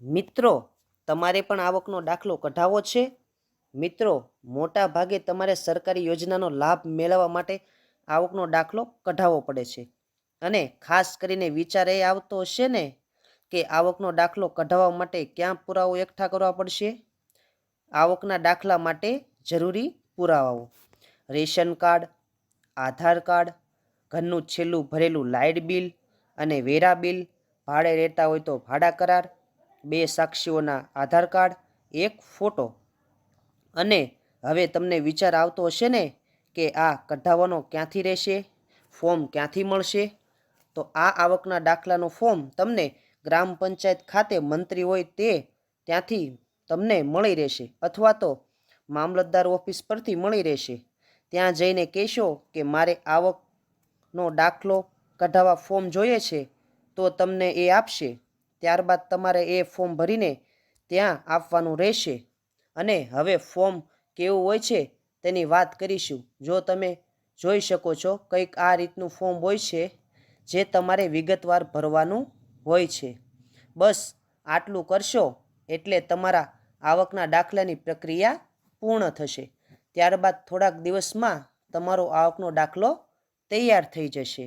મિત્રો, તમારે પણ આવકનો દાખલો કઢાવવો છે? મિત્રો, મોટા ભાગે તમારે સરકારી યોજનાનો લાભ મેળવવા માટે આવકનો દાખલો કઢાવવો પડે છે. અને ખાસ કરીને વિચાર એ આવતો હશે ને કે આવકનો દાખલો કઢાવવા માટે ક્યાં પુરાવો એકઠા કરવા પડશે? આવકના દાખલા માટે જરૂરી પુરાવાઓ: રેશન કાર્ડ, આધાર કાર્ડ, ઘરનું છેલ્લું ભરેલું લાઇટ બિલ અને વેરા બિલ, ભાડે રહેતા હોય તો ભાડા કરાર, 2 સાક્ષીઓના આધાર કાર્ડ, 1 ફોટો. અને હવે તમને વિચાર આવતો હશે ને કે આ કઢાવવાનો ક્યાંથી રહેશે, ફોર્મ ક્યાંથી મળશે? તો આ આવકના દાખલાનું ફોર્મ તમને ગ્રામ પંચાયત ખાતે મંત્રી હોય તે ત્યાંથી તમને મળી રહેશે, અથવા તો મામલતદાર ઓફિસ પરથી મળી રહેશે. ત્યાં જઈને કહેશો કે મારે આવકનો દાખલો કઢાવવા ફોર્મ જોઈએ છે, તો તમને એ આપશે. ત્યારબાદ તમારે એ ફોર્મ ભરીને ત્યાં આપવાનું રહેશે. અને હવે ફોર્મ કેવું હોય છે તેની વાત કરીશું. જો તમે જોઈ શકો છો, કંઈક આ રીતનું ફોર્મ હોય છે જે તમારે વિગતવાર ભરવાનું હોય છે. બસ આટલું કરશો એટલે તમારા આવકના દાખલાની પ્રક્રિયા પૂર્ણ થશે. ત્યારબાદ થોડાક દિવસમાં તમારો આવકનો દાખલો તૈયાર થઈ જશે.